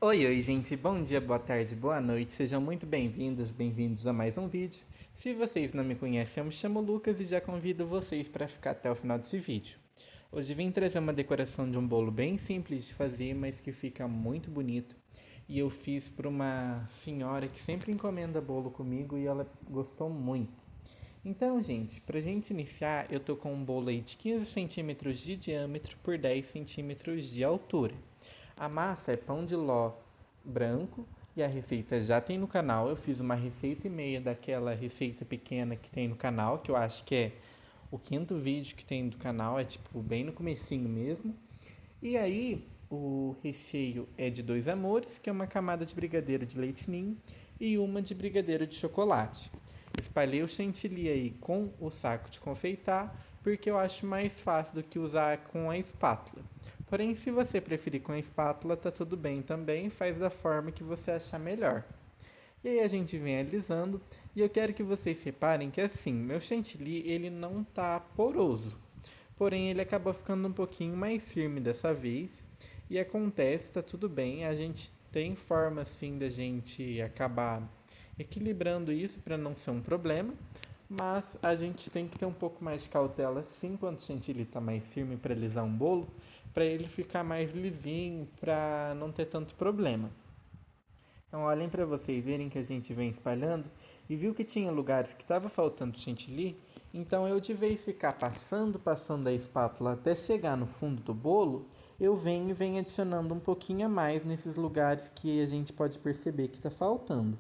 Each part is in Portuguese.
Oi, gente, bom dia, boa tarde, boa noite, sejam muito bem-vindos a mais um vídeo. Se vocês não me conhecem, eu me chamo Lucas e já convido vocês para ficar até o final desse vídeo. Hoje vim trazer uma decoração de um bolo bem simples de fazer, mas que fica muito bonito. E eu fiz para uma senhora que sempre encomenda bolo comigo e ela gostou muito. Então, gente, pra gente iniciar, eu tô com um bolo aí de 15 centímetros de diâmetro por 10 centímetros de altura. A massa é pão de ló branco e a receita já tem no canal. Eu fiz uma receita e meia daquela receita pequena que tem no canal, que eu acho que é o quinto vídeo que tem do canal, é tipo bem no comecinho mesmo. E aí, o recheio é de dois amores, que é uma camada de brigadeiro de leite ninho e uma de brigadeiro de chocolate. Espalhei o chantilly aí com o saco de confeitar, porque eu acho mais fácil do que usar com a espátula. Porém, se você preferir com a espátula, tá tudo bem também, faz da forma que você achar melhor. E aí a gente vem alisando, e eu quero que vocês reparem que assim, meu chantilly ele não tá poroso, porém ele acabou ficando um pouquinho mais firme dessa vez. E acontece, tá tudo bem, a gente tem forma assim da gente acabar equilibrando isso para não ser um problema, mas a gente tem que ter um pouco mais de cautela sim quando o chantilly está mais firme para alisar um bolo, para ele ficar mais lisinho, para não ter tanto problema. Então olhem para vocês verem que a gente vem espalhando e viu que tinha lugares que estava faltando chantilly, então eu de vez ficar passando a espátula até chegar no fundo do bolo, eu venho e venho adicionando um pouquinho a mais nesses lugares que a gente pode perceber que está faltando.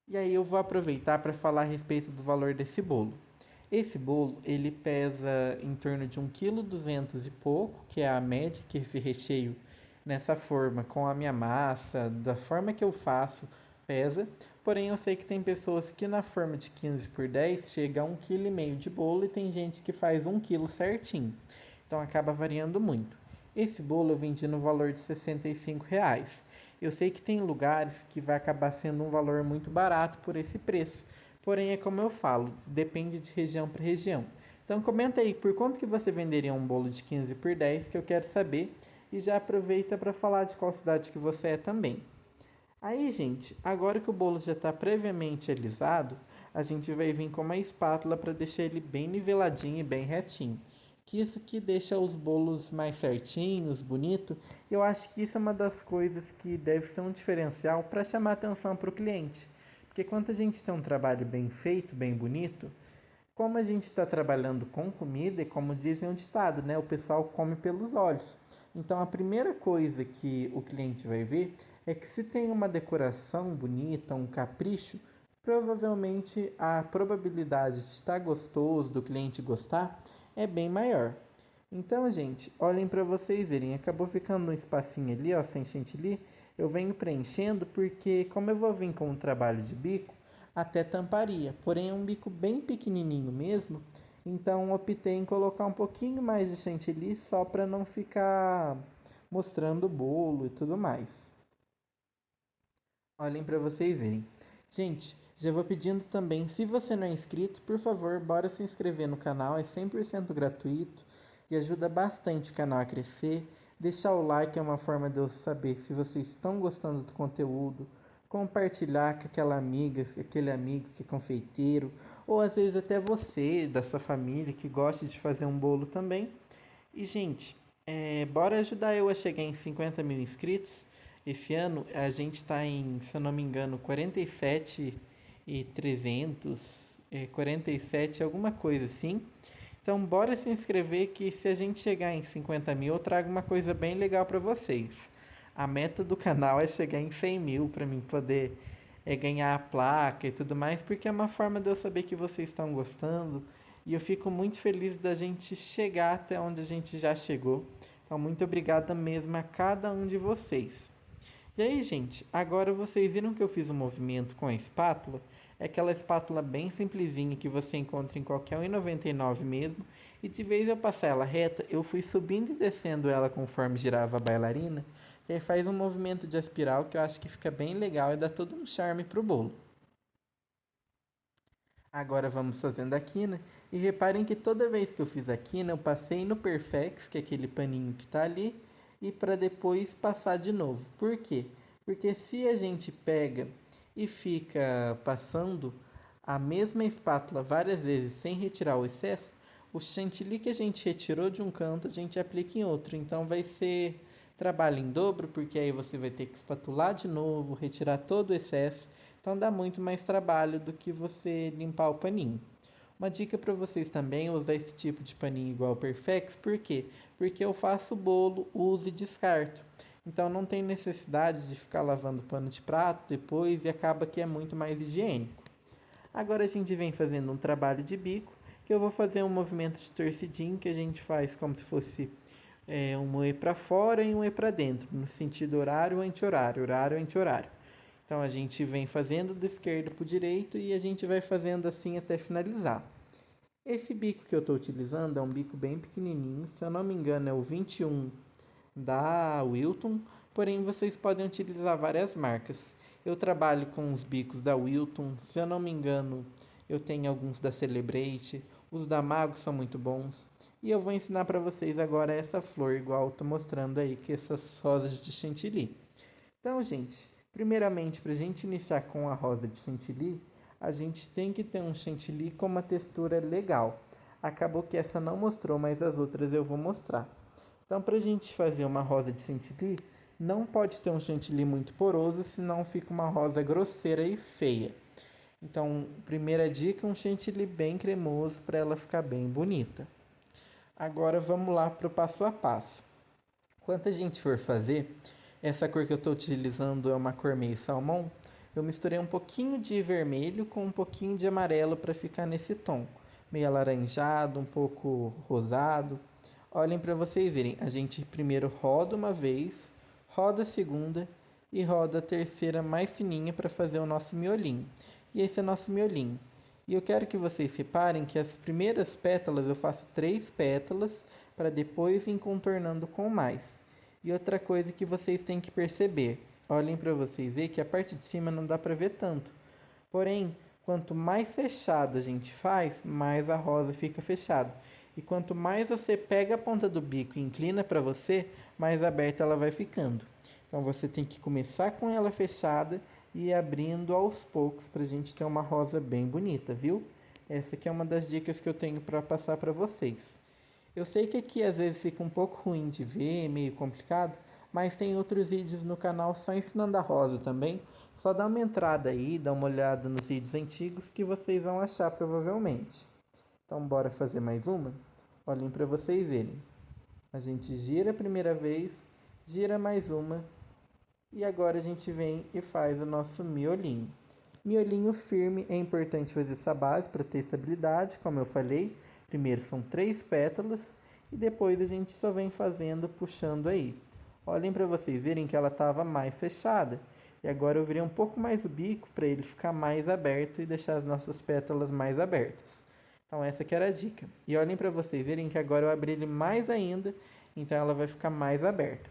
E aí eu vou aproveitar para falar a respeito do valor desse bolo. Esse bolo, ele pesa em torno de 1,2 kg e pouco, que é a média que esse recheio nessa forma, com a minha massa, da forma que eu faço, pesa. Porém, eu sei que tem pessoas que na forma de 15 por 10 chega a 1,5 kg de bolo e tem gente que faz 1 kg certinho. Então acaba variando muito. Esse bolo eu vendi no valor de R$ 65. Eu sei que tem lugares que vai acabar sendo um valor muito barato por esse preço. Porém, é como eu falo, depende de região para região. Então comenta aí por quanto que você venderia um bolo de 15 por 10 que eu quero saber. E já aproveita para falar de qual cidade que você é também. Aí, gente, agora que o bolo já está previamente alisado, a gente vai vir com uma espátula para deixar ele bem niveladinho e bem retinho. Que isso que deixa os bolos mais certinhos, bonito. Eu acho que isso é uma das coisas que deve ser um diferencial para chamar atenção para o cliente. Porque quando a gente tem um trabalho bem feito, bem bonito, como a gente está trabalhando com comida, e como dizem o ditado, né? O pessoal come pelos olhos. Então a primeira coisa que o cliente vai ver é que se tem uma decoração bonita, um capricho, provavelmente a probabilidade de estar gostoso, do cliente gostar, é bem maior. Então, gente, olhem para vocês verem, acabou ficando um espacinho ali, ó, sem chantilly. Eu venho preenchendo porque, como eu vou vir com um trabalho de bico, até tamparia, porém é um bico bem pequenininho mesmo, então optei em colocar um pouquinho mais de chantilly só para não ficar mostrando o bolo e tudo mais. Olhem para vocês verem. Gente, já vou pedindo também, se você não é inscrito, por favor, bora se inscrever no canal, é 100% gratuito e ajuda bastante o canal a crescer. Deixar o like é uma forma de eu saber se vocês estão gostando do conteúdo, compartilhar com aquela amiga, aquele amigo que é confeiteiro, ou às vezes até você, da sua família, que gosta de fazer um bolo também. E, gente, bora ajudar eu a chegar em 50 mil inscritos. Esse ano a gente está em, se eu não me engano, 47.300, 47 alguma coisa assim. Então bora se inscrever que se a gente chegar em 50 mil eu trago uma coisa bem legal para vocês. A meta do canal é chegar em 100 mil para mim poder ganhar a placa e tudo mais, porque é uma forma de eu saber que vocês estão gostando e eu fico muito feliz da gente chegar até onde a gente já chegou. Então, muito obrigada mesmo a cada um de vocês. E aí, gente, agora vocês viram que eu fiz um movimento com a espátula? É aquela espátula bem simplesinha que você encontra em qualquer 1,99 mesmo. E de vez eu passar ela reta, eu fui subindo e descendo ela conforme girava a bailarina. E aí faz um movimento de espiral que eu acho que fica bem legal e dá todo um charme pro bolo. Agora vamos fazendo a quina. E reparem que toda vez que eu fiz a quina, eu passei no Perfex, que é aquele paninho que tá ali. e para depois passar de novo. Por quê? Porque se a gente pega e fica passando a mesma espátula várias vezes sem retirar o excesso, o chantilly que a gente retirou de um canto a gente aplica em outro. Então vai ser trabalho em dobro, porque aí você vai ter que espatular de novo, retirar todo o excesso. Então dá muito mais trabalho do que você limpar o paninho. Uma dica para vocês também é usar esse tipo de paninho igual ao Perfex, por quê? Porque eu faço bolo, uso e descarto. Então não tem necessidade de ficar lavando pano de prato depois e acaba que é muito mais higiênico. Agora a gente vem fazendo um trabalho de bico, que eu vou fazer um movimento de torcidinho que a gente faz como se fosse um E para fora e um E para dentro, no sentido horário, anti-horário, horário, anti-horário. Então a gente vem fazendo do esquerdo para o direito e a gente vai fazendo assim até finalizar. Esse bico que eu estou utilizando é um bico bem pequenininho, se eu não me engano é o 21 da Wilton, porém vocês podem utilizar várias marcas. Eu trabalho com os bicos da Wilton, se eu não me engano eu tenho alguns da Celebrate, os da Mago são muito bons. E eu vou ensinar para vocês agora essa flor, igual eu estou mostrando aí, que essas rosas de chantilly. Então, gente, primeiramente, para a gente iniciar com a rosa de chantilly, a gente tem que ter um chantilly com uma textura legal. Acabou que essa não mostrou, mas as outras eu vou mostrar. Então, para a gente fazer uma rosa de chantilly, não pode ter um chantilly muito poroso, senão fica uma rosa grosseira e feia. Então, primeira dica, um chantilly bem cremoso para ela ficar bem bonita. Agora vamos lá para o passo a passo. Quando a gente for fazer, essa cor que eu estou utilizando é uma cor meio salmão. Eu misturei um pouquinho de vermelho com um pouquinho de amarelo para ficar nesse tom. Meio alaranjado, um pouco rosado. Olhem para vocês verem. A gente primeiro roda uma vez, roda a segunda e roda a terceira mais fininha para fazer o nosso miolinho. E esse é o nosso miolinho. E eu quero que vocês reparem que as primeiras pétalas eu faço 3 pétalas para depois ir contornando com mais. E outra coisa que vocês têm que perceber, olhem para vocês verem que a parte de cima não dá para ver tanto. Porém, quanto mais fechado a gente faz, mais a rosa fica fechada. E quanto mais você pega a ponta do bico e inclina para você, mais aberta ela vai ficando. Então você tem que começar com ela fechada e ir abrindo aos poucos para a gente ter uma rosa bem bonita, viu? Essa aqui é uma das dicas que eu tenho para passar para vocês. Eu sei que aqui às vezes fica um pouco ruim de ver, meio complicado, mas tem outros vídeos no canal só ensinando a rosa também. Só dá uma entrada aí, dá uma olhada nos vídeos antigos que vocês vão achar provavelmente. Então bora fazer mais uma? Olhem para vocês verem. A gente gira a primeira vez, gira mais uma e agora a gente vem e faz o nosso miolinho. Miolinho firme, é importante fazer essa base para ter estabilidade, como eu falei. Primeiro são 3 pétalas e depois a gente só vem fazendo, puxando aí. Olhem para vocês verem que ela estava mais fechada. E agora eu virei um pouco mais o bico para ele ficar mais aberto e deixar as nossas pétalas mais abertas. Então essa que era a dica. E olhem para vocês verem que agora eu abri ele mais ainda, então ela vai ficar mais aberta.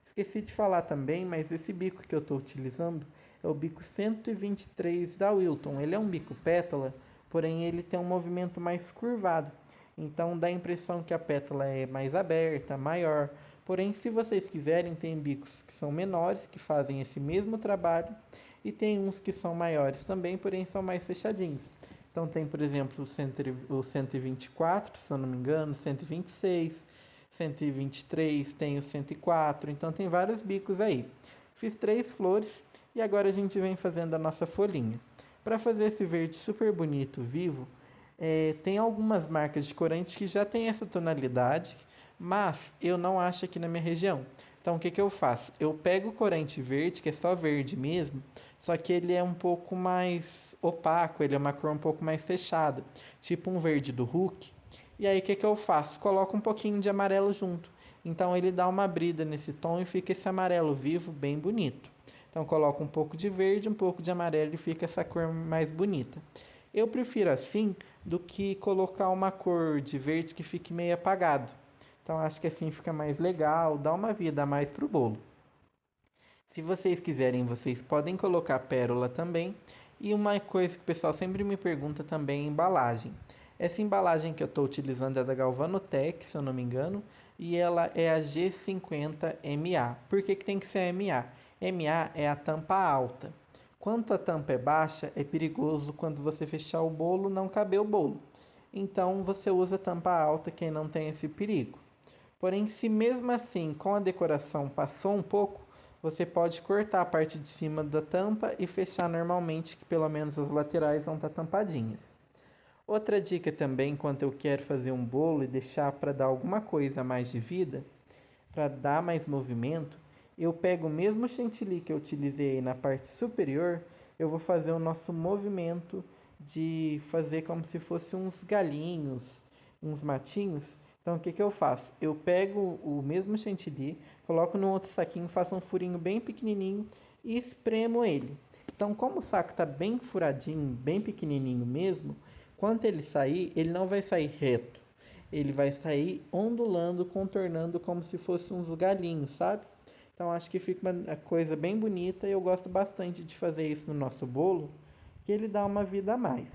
Esqueci de falar também, mas esse bico que eu estou utilizando é o bico 123 da Wilton. Ele é um bico pétala, porém ele tem um movimento mais curvado. Então dá a impressão que a pétala é mais aberta, maior. Porém, se vocês quiserem, tem bicos que são menores, que fazem esse mesmo trabalho. E tem uns que são maiores também, porém são mais fechadinhos. Então tem, por exemplo, o 124, se eu não me engano, 126, 123, tem o 104. Então tem vários bicos aí. Fiz 3 flores e agora a gente vem fazendo a nossa folhinha. Para fazer esse verde super bonito, vivo, tem algumas marcas de corantes que já tem essa tonalidade, mas eu não acho aqui na minha região. Então o que, que eu faço? Eu pego o corante verde, que é só verde mesmo, só que ele é um pouco mais opaco, ele é uma cor um pouco mais fechada, tipo um verde do Hulk. E aí o que, que eu faço? Coloco um pouquinho de amarelo junto. Então ele dá uma brida nesse tom e fica esse amarelo vivo bem bonito. Então coloco um pouco de verde, um pouco de amarelo e fica essa cor mais bonita. Eu prefiro assim do que colocar uma cor de verde que fique meio apagado. Então acho que assim fica mais legal, dá uma vida a mais pro bolo. Se vocês quiserem, vocês podem colocar pérola também. E uma coisa que o pessoal sempre me pergunta também é embalagem. Essa embalagem que eu estou utilizando é da Galvanotec, se eu não me engano. e ela é a G50MA. Por que tem que ser MA? MA é a tampa alta. Quanto a tampa é baixa, é perigoso quando você fechar o bolo não caber o bolo. Então você usa tampa alta que não tem esse perigo. Porém, se mesmo assim com a decoração passou um pouco, você pode cortar a parte de cima da tampa e fechar normalmente, que pelo menos as laterais vão estar tampadinhas. Outra dica também, quando eu quero fazer um bolo e deixar para dar alguma coisa a mais de vida, para dar mais movimento, eu pego o mesmo chantilly que eu utilizei na parte superior, eu vou fazer o nosso movimento de fazer como se fosse uns galinhos, uns matinhos. Então o que que eu faço? Eu pego o mesmo chantilly, coloco num outro saquinho, faço um furinho bem pequenininho e espremo ele. Então como o saco está bem furadinho, bem pequenininho mesmo, quando ele sair, ele não vai sair reto. Ele vai sair ondulando, contornando como se fossem uns galinhos, sabe? Então acho que fica uma coisa bem bonita e eu gosto bastante de fazer isso no nosso bolo, que ele dá uma vida a mais.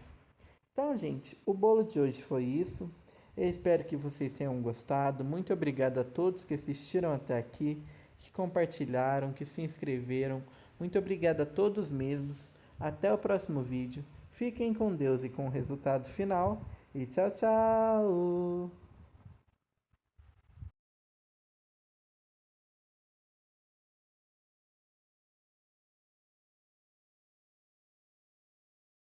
Então, gente, o bolo de hoje foi isso. Eu espero que vocês tenham gostado. Muito obrigado a todos que assistiram até aqui, que compartilharam, que se inscreveram. Muito obrigado a todos mesmos. Até o próximo vídeo. Fiquem com Deus e com o resultado final. E tchau, tchau!